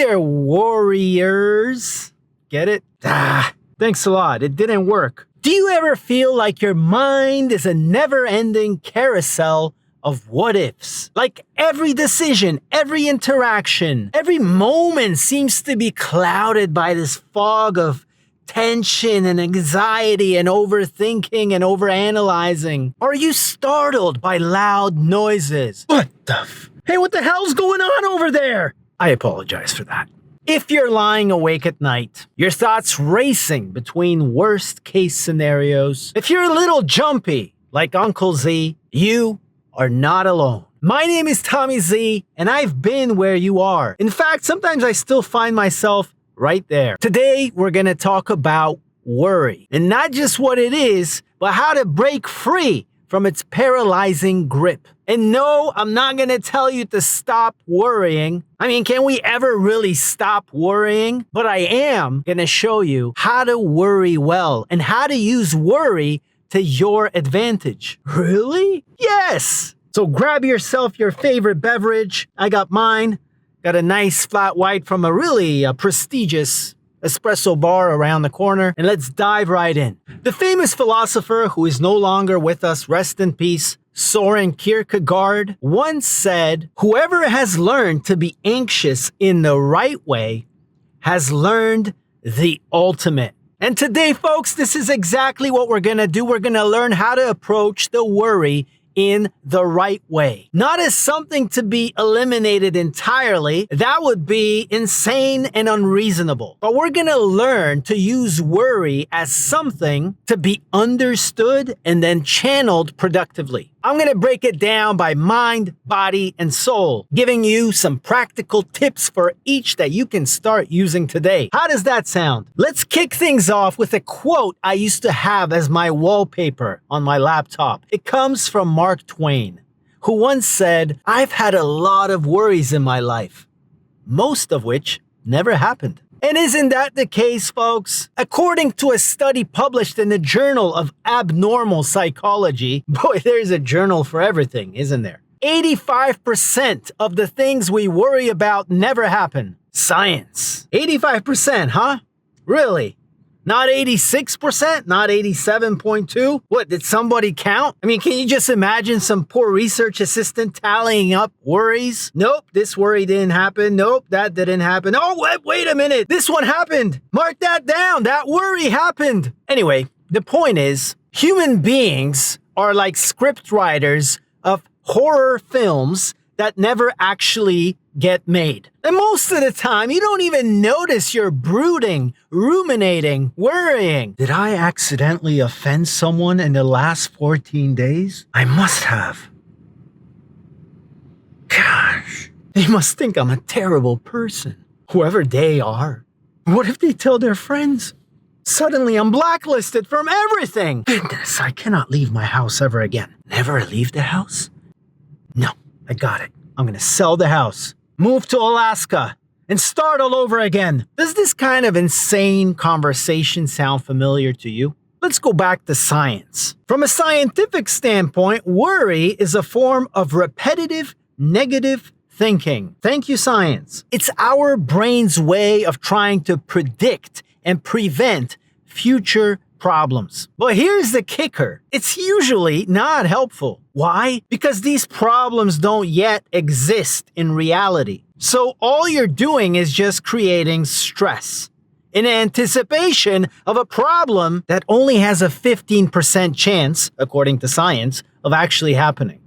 there, worriers. Get it? Thanks a lot. It didn't work. Do you ever feel like your mind is a never-ending carousel of what-ifs? Like every decision, every interaction, every moment seems to be clouded by this fog of tension and anxiety and overthinking and overanalyzing? Are you startled by loud noises? Hey, what the hell's going on over there? I apologize for that. If you're lying awake at night, your thoughts racing between worst case scenarios, if you're a little jumpy like Uncle Z, you are not alone. My name is Tommy Z, and I've been where you are. In fact, sometimes I still find myself right there. Today, we're gonna talk about worry, and not just what it is, but how to break free from its paralyzing grip. And no, I'm not gonna tell you to stop worrying. I mean, can we ever really stop worrying? But I am gonna show you how to worry well and how to use worry to your advantage. Really? Yes! So grab yourself your favorite beverage. I got mine. Got a nice flat white from a really prestigious espresso bar around the corner, and let's dive right in. The famous philosopher who is no longer with us, rest in peace, Soren Kierkegaard, once said, "Whoever has learned to be anxious in the right way has learned the ultimate." And today, folks, this is exactly what we're gonna do. We're gonna learn how to approach the worry in the right way. Not as something to be eliminated entirely. That would be insane and unreasonable. But we're gonna learn to use worry as something to be understood and then channeled productively. I'm gonna break it down by mind, body, and soul, giving you some practical tips for each that you can start using today. How does that sound? Let's kick things off with a quote I used to have as my wallpaper on my laptop. It comes from Mark Twain, who once said, "I've had a lot of worries in my life, most of which never happened." And isn't that the case, folks? According to a study published in the Journal of Abnormal Psychology, boy, there's a journal for everything, isn't there? 85% of the things we worry about never happen. Science. 85%, huh? Really? Not 86%? Not 87.2%? What, did somebody count? I mean, can you just imagine some poor research assistant tallying up worries? Nope, this worry didn't happen. Nope, that didn't happen. Oh, wait a minute. This one happened. Mark that down. That worry happened. Anyway, the point is, human beings are like script writers of horror films that never actually get made. And most of the time, you don't even notice you're brooding, ruminating, worrying. Did I accidentally offend someone in the last 14 days? I must have. Gosh, they must think I'm a terrible person. Whoever they are. What if they tell their friends? Suddenly I'm blacklisted from everything. Goodness, I cannot leave my house ever again. Never leave the house? No, I got it. I'm gonna sell the house, move to Alaska, and start all over again. Does this kind of insane conversation sound familiar to you? Let's go back to science. From a scientific standpoint, worry is a form of repetitive negative thinking. Thank you, science. It's our brain's way of trying to predict and prevent future problems. But here's the kicker. It's usually not helpful. Why? Because these problems don't yet exist in reality. So all you're doing is just creating stress in anticipation of a problem that only has a 15% chance, according to science, of actually happening.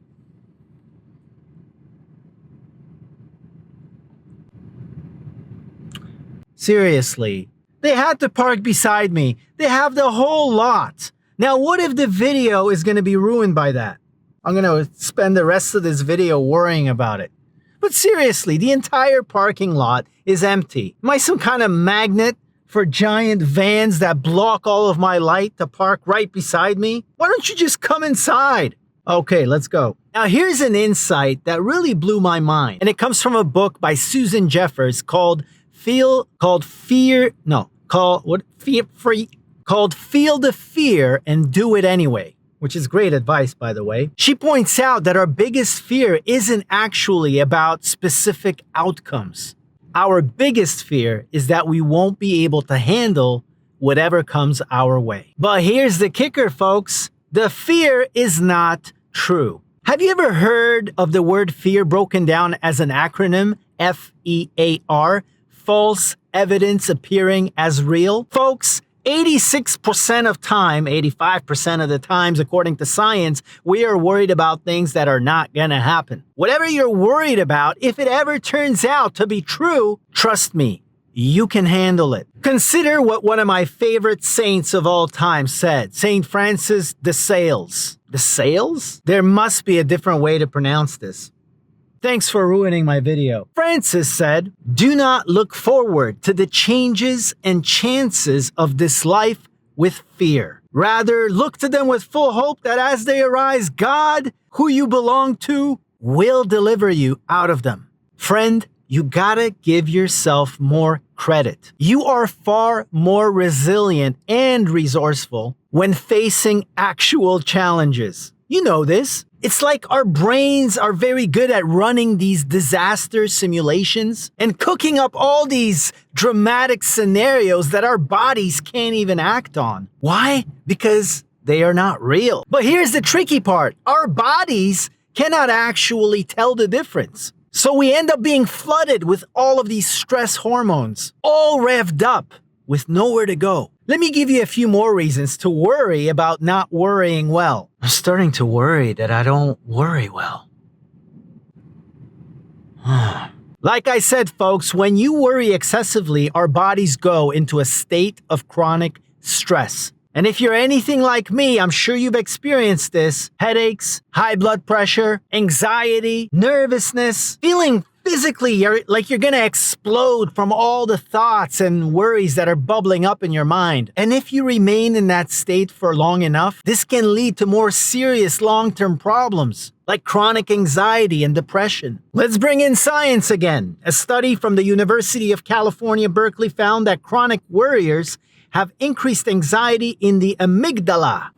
Seriously. They had to park beside me. They have the whole lot. Now, what if the video is going to be ruined by that? I'm going to spend the rest of this video worrying about it. But seriously, the entire parking lot is empty. Am I some kind of magnet for giant vans that block all of my light to park right beside me? Why don't you just come inside? Okay, let's go. Now, here's an insight that really blew my mind. And it comes from a book by Susan Jeffers called Feel the Fear and Do It Anyway, which is great advice, by the way. She points out that our biggest fear isn't actually about specific outcomes. Our biggest fear is that we won't be able to handle whatever comes our way. But here's the kicker, folks. The fear is not true. Have you ever heard of the word fear broken down as an acronym, FEAR, false evidence appearing as real? Folks, 86% of time, 85% of the times, according to science, we are worried about things that are not gonna happen. Whatever you're worried about, if it ever turns out to be true, trust me, you can handle it. Consider what one of my favorite saints of all time said, Saint Francis de Sales. De Sales? There must be a different way to pronounce this. Thanks for ruining my video. Francis said, "Do not look forward to the changes and chances of this life with fear. Rather, look to them with full hope that as they arise, God, who you belong to, will deliver you out of them." Friend, you gotta give yourself more credit. You are far more resilient and resourceful when facing actual challenges. You know this. It's like our brains are very good at running these disaster simulations and cooking up all these dramatic scenarios that our bodies can't even act on. Why? Because they are not real. But here's the tricky part. Our bodies cannot actually tell the difference. So we end up being flooded with all of these stress hormones, all revved up with nowhere to go. Let me give you a few more reasons to worry about not worrying well. I'm starting to worry that I don't worry well. Like I said, folks, when you worry excessively, our bodies go into a state of chronic stress. And if you're anything like me, I'm sure you've experienced this. Headaches, high blood pressure, anxiety, nervousness, feeling physically like you're gonna explode from all the thoughts and worries that are bubbling up in your mind. And if you remain in that state for long enough, this can lead to more serious long-term problems like chronic anxiety and depression. Let's bring in science again. A study from the University of California, Berkeley found that chronic worriers have increased anxiety in the amygdala.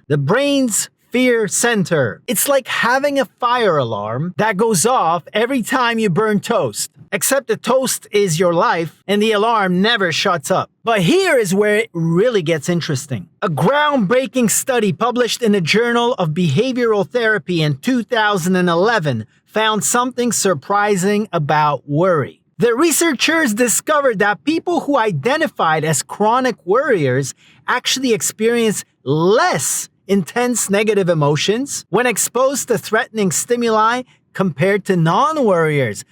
The brain's fear center. It's like having a fire alarm that goes off every time you burn toast. Except the toast is your life and the alarm never shuts up. But here is where it really gets interesting. A groundbreaking study published in the Journal of Behavioral Therapy in 2011 found something surprising about worry. The researchers discovered that people who identified as chronic worriers actually experience less intense negative emotions when exposed to threatening stimuli compared to non-worriers.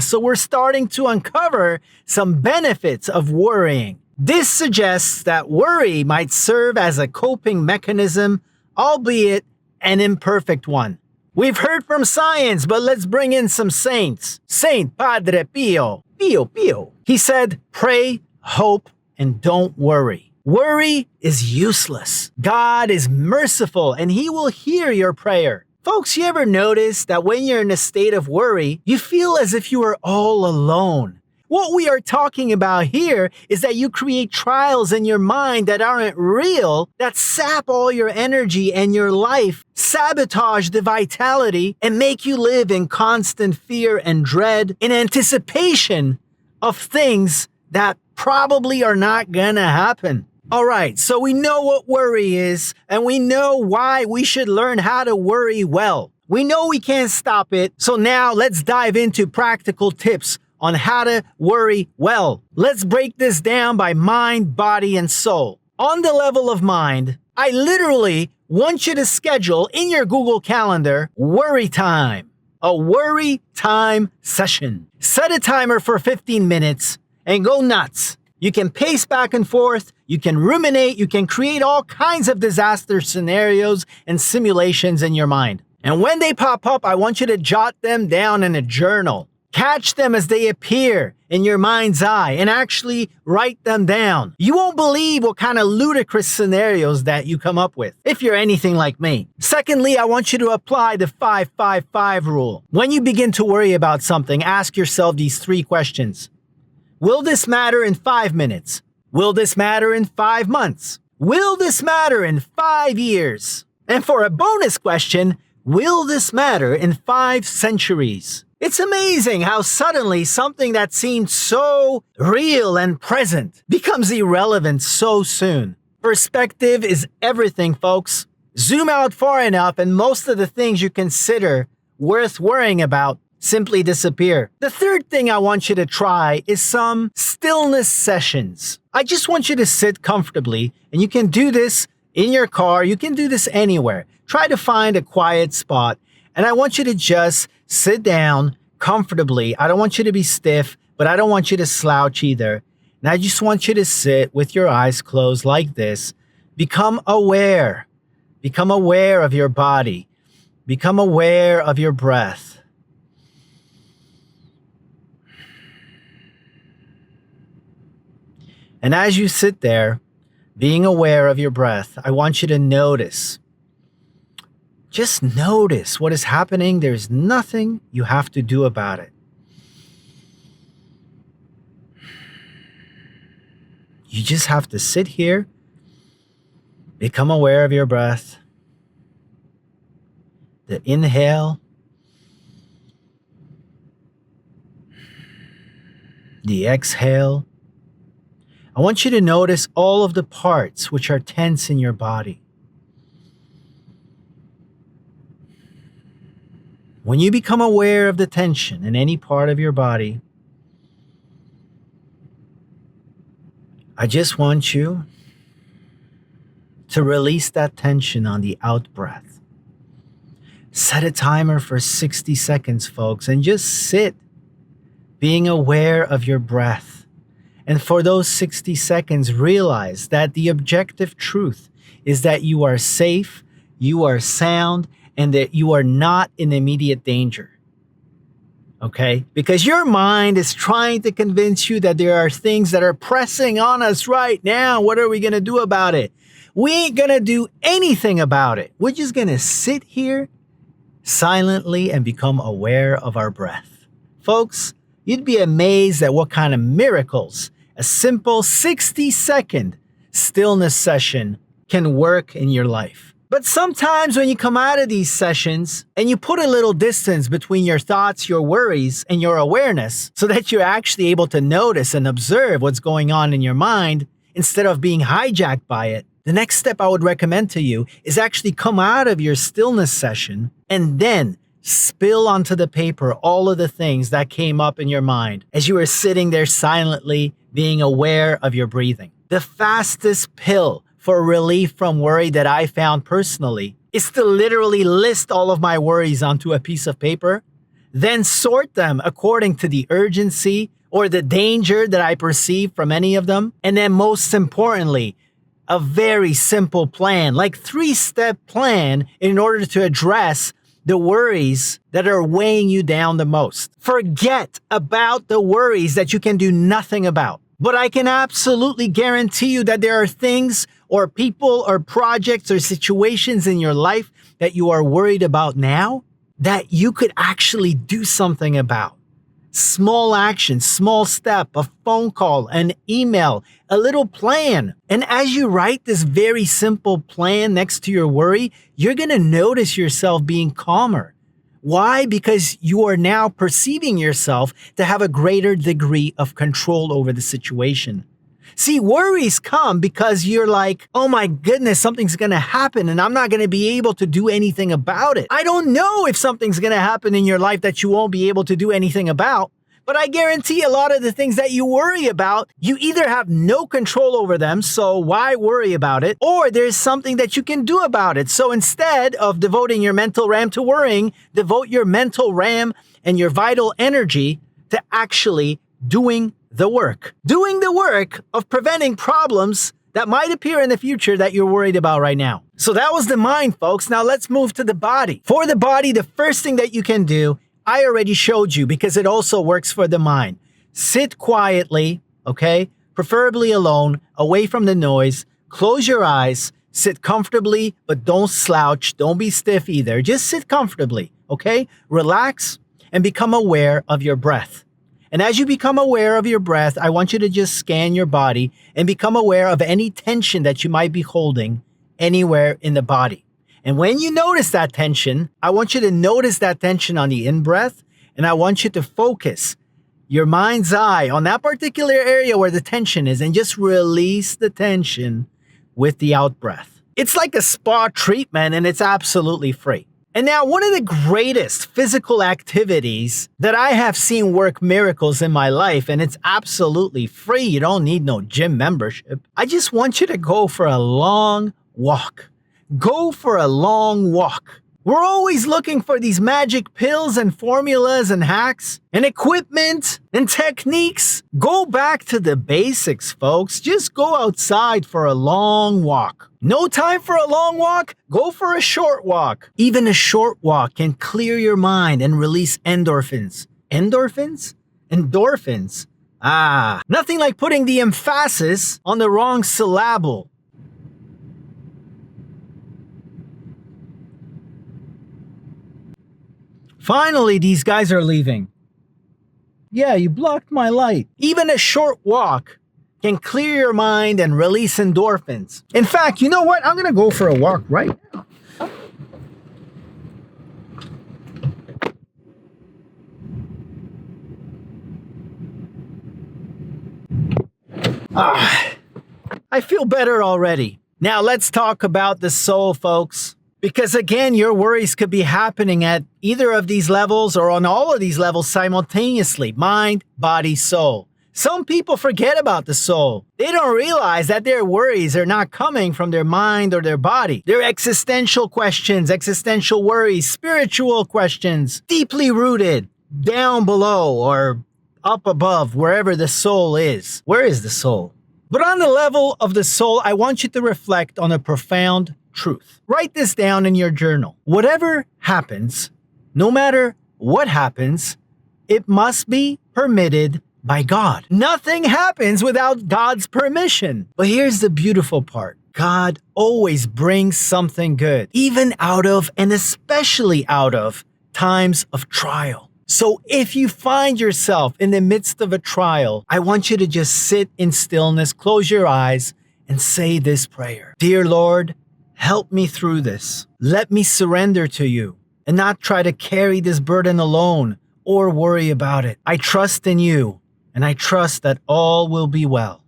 So we're starting to uncover some benefits of worrying. This suggests that worry might serve as a coping mechanism, albeit an imperfect one. We've heard from science, but let's bring in some saints. Saint Padre Pio. He said, pray, hope, and don't worry. Worry is useless. God is merciful, and he will hear your prayer. Folks, you ever notice that when you're in a state of worry, you feel as if you are all alone? What we are talking about here is that you create trials in your mind that aren't real, that sap all your energy and your life, sabotage the vitality, and make you live in constant fear and dread in anticipation of things that probably are not gonna happen. All right, so we know what worry is, and we know why we should learn how to worry well. We know we can't stop it, so now let's dive into practical tips on how to worry well. Let's break this down by mind, body, and soul. On the level of mind, I literally want you to schedule in your Google Calendar worry time, a worry time session. Set a timer for 15 minutes and go nuts. You can pace back and forth, you can ruminate, you can create all kinds of disaster scenarios and simulations in your mind. And when they pop up, I want you to jot them down in a journal. Catch them as they appear in your mind's eye and actually write them down. You won't believe what kind of ludicrous scenarios that you come up with, if you're anything like me. Secondly, I want you to apply the 5-5-5 rule. When you begin to worry about something, ask yourself these 3 questions. Will this matter in 5 minutes? Will this matter in 5 months? Will this matter in 5 years? And for a bonus question, will this matter in 5 centuries? It's amazing how suddenly something that seemed so real and present becomes irrelevant so soon. Perspective is everything, folks. Zoom out far enough and most of the things you consider worth worrying about simply disappear. The third thing I want you to try is some stillness sessions. I just want you to sit comfortably, and you can do this in your car. You can do this anywhere. Try to find a quiet spot, and I want you to just sit down comfortably. I don't want you to be stiff, but I don't want you to slouch either. And I just want you to sit with your eyes closed like this. Become aware. Become aware of your body. Become aware of your breath. And as you sit there, being aware of your breath, I want you to notice. Just notice what is happening. There's nothing you have to do about it. You just have to sit here, become aware of your breath. The inhale, the exhale. I want you to notice all of the parts which are tense in your body. When you become aware of the tension in any part of your body, I just want you to release that tension on the out breath. Set a timer for 60 seconds, folks, and just sit being aware of your breath. And for those 60 seconds, realize that the objective truth is that you are safe, you are sound, and that you are not in immediate danger. Okay? Because your mind is trying to convince you that there are things that are pressing on us right now. What are we going to do about it? We ain't going to do anything about it. We're just going to sit here silently and become aware of our breath. Folks, you'd be amazed at what kind of miracles a simple 60-second stillness session can work in your life. But sometimes when you come out of these sessions and you put a little distance between your thoughts, your worries, and your awareness so that you're actually able to notice and observe what's going on in your mind instead of being hijacked by it, the next step I would recommend to you is actually come out of your stillness session and then spill onto the paper all of the things that came up in your mind as you were sitting there silently being aware of your breathing. The fastest pill for relief from worry that I found personally is to literally list all of my worries onto a piece of paper, then sort them according to the urgency or the danger that I perceive from any of them, and then most importantly, a very simple plan, like 3-step plan in order to address the worries that are weighing you down the most. Forget about the worries that you can do nothing about. But I can absolutely guarantee you that there are things or people or projects or situations in your life that you are worried about now that you could actually do something about. Small action, small step, a phone call, an email, a little plan. And as you write this very simple plan next to your worry, you're going to notice yourself being calmer. Why? Because you are now perceiving yourself to have a greater degree of control over the situation. See, worries come because you're like, oh my goodness, something's going to happen and I'm not going to be able to do anything about it. I don't know if something's going to happen in your life that you won't be able to do anything about. But I guarantee a lot of the things that you worry about, you either have no control over them, so why worry about it? Or there's something that you can do about it. So instead of devoting your mental RAM to worrying, devote your mental RAM and your vital energy to actually doing the work. Doing the work of preventing problems that might appear in the future that you're worried about right now. So that was the mind, folks. Now let's move to the body. For the body, the first thing that you can do, I already showed you because it also works for the mind. Sit quietly, okay? Preferably alone, away from the noise. Close your eyes, sit comfortably, but don't slouch. Don't be stiff either. Just sit comfortably, okay? Relax and become aware of your breath. And as you become aware of your breath, I want you to just scan your body and become aware of any tension that you might be holding anywhere in the body. And when you notice that tension, I want you to notice that tension on the in-breath And I want you to focus your mind's eye on that particular area where the tension is and just release the tension with the out breath. It's like a spa treatment and it's absolutely free. And now one of the greatest physical activities that I have seen work miracles in my life, and it's absolutely free. You don't need no gym membership. I just want you to go for a long walk. Go for a long walk. We're always looking for these magic pills and formulas and hacks and equipment and techniques. Go back to the basics, folks. Just go outside for a long walk. No time for a long walk? Go for a short walk. Even a short walk can clear your mind and release endorphins. Endorphins? Endorphins. Nothing like putting the emphasis on the wrong syllable. Finally, these guys are leaving. Yeah, you blocked my light. Even a short walk can clear your mind and release endorphins. In fact, you know what? I'm going to go for a walk right now. I feel better already. Now let's talk about the soul, folks. Because again, your worries could be happening at either of these levels or on all of these levels simultaneously. Mind, body, soul. Some people forget about the soul. They don't realize that their worries are not coming from their mind or their body. They're existential questions, existential worries, spiritual questions, deeply rooted down below or up above, wherever the soul is. Where is the soul? But on the level of the soul, I want you to reflect on a profound truth. Write this down in your journal. Whatever happens, no matter what happens, it must be permitted by God. Nothing happens without God's permission. But here's the beautiful part. God always brings something good, even out of and especially out of times of trial. So if you find yourself in the midst of a trial, I want you to just sit in stillness, close your eyes, and say this prayer. Dear Lord, help me through this. Let me surrender to you and not try to carry this burden alone or worry about it. I trust in you and I trust that all will be well.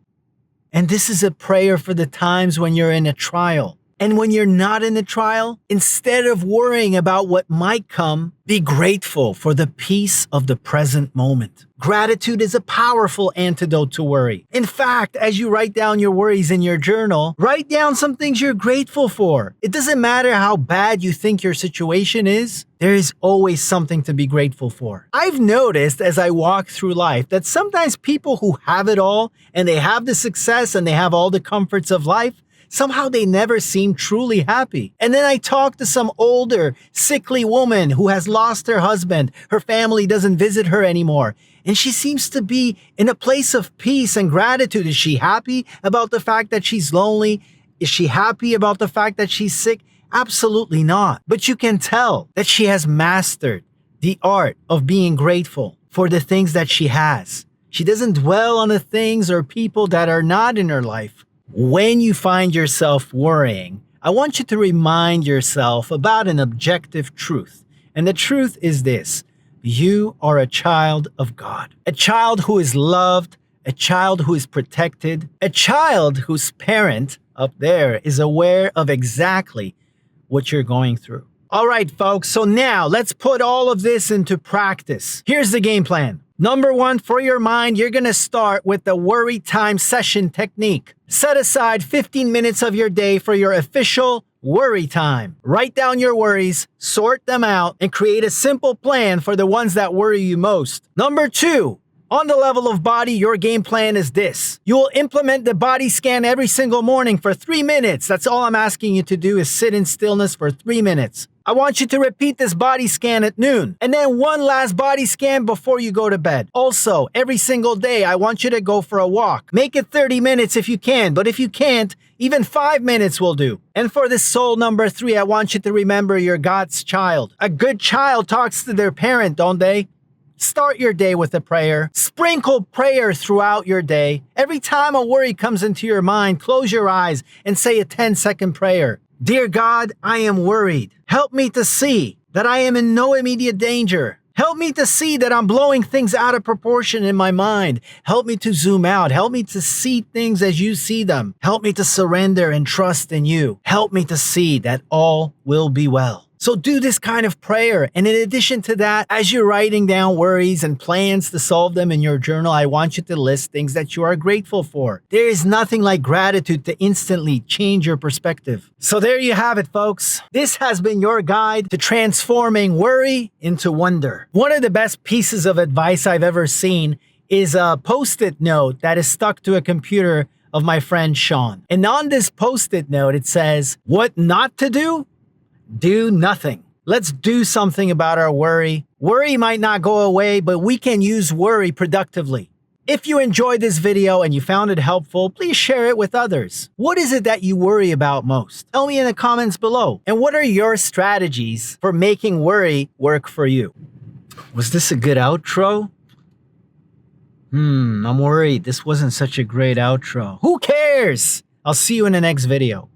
And this is a prayer for the times when you're in a trial. And when you're not in a trial, instead of worrying about what might come, be grateful for the peace of the present moment. Gratitude is a powerful antidote to worry. In fact, as you write down your worries in your journal, write down some things you're grateful for. It doesn't matter how bad you think your situation is, there is always something to be grateful for. I've noticed as I walk through life that sometimes people who have it all and they have the success and they have all the comforts of life, somehow they never seem truly happy. And then I talk to some older, sickly woman who has lost her husband. Her family doesn't visit her anymore. And she seems to be in a place of peace and gratitude. Is she happy about the fact that she's lonely? Is she happy about the fact that she's sick? Absolutely not. But you can tell that she has mastered the art of being grateful for the things that she has. She doesn't dwell on the things or people that are not in her life. When you find yourself worrying, I want you to remind yourself about an objective truth. And the truth is this: you are a child of God, a child who is loved, a child who is protected, a child whose parent up there is aware of exactly what you're going through. All right, folks, so now let's put all of this into practice. Here's the game plan. Number one, for your mind, you're going to start with the worry time session technique. Set aside 15 minutes of your day for your official worry time. Write down your worries, sort them out, and create a simple plan for the ones that worry you most. Number two, on the level of body, your game plan is this. You will implement the body scan every single morning for 3 minutes. That's all I'm asking you to do, is sit in stillness for 3 minutes. I want you to repeat this body scan at noon, and then one last body scan before you go to bed. Also, every single day, I want you to go for a walk. Make it 30 minutes if you can, but if you can't, even 5 minutes will do. And for this soul number 3, I want you to remember you're God's child. A good child talks to their parent, don't they? Start your day with a prayer. Sprinkle prayer throughout your day. Every time a worry comes into your mind, close your eyes and say a 10-second prayer. Dear God, I am worried. Help me to see that I am in no immediate danger. Help me to see that I'm blowing things out of proportion in my mind. Help me to zoom out. Help me to see things as you see them. Help me to surrender and trust in you. Help me to see that all will be well. So do this kind of prayer. And in addition to that, as you're writing down worries and plans to solve them in your journal, I want you to list things that you are grateful for. There is nothing like gratitude to instantly change your perspective. So there you have it, folks. This has been your guide to transforming worry into wonder. One of the best pieces of advice I've ever seen is a Post-it note that is stuck to a computer of my friend Sean. And on this Post-it note, it says, "What not to do? Do nothing." Let's do something about our worry. Worry might not go away, but we can use worry productively. If you enjoyed this video and you found it helpful, please share it with others. What is it that you worry about most? Tell me in the comments below. And what are your strategies for making worry work for you? Was this a good outro? I'm worried this wasn't such a great outro. Who cares? I'll see you in the next video.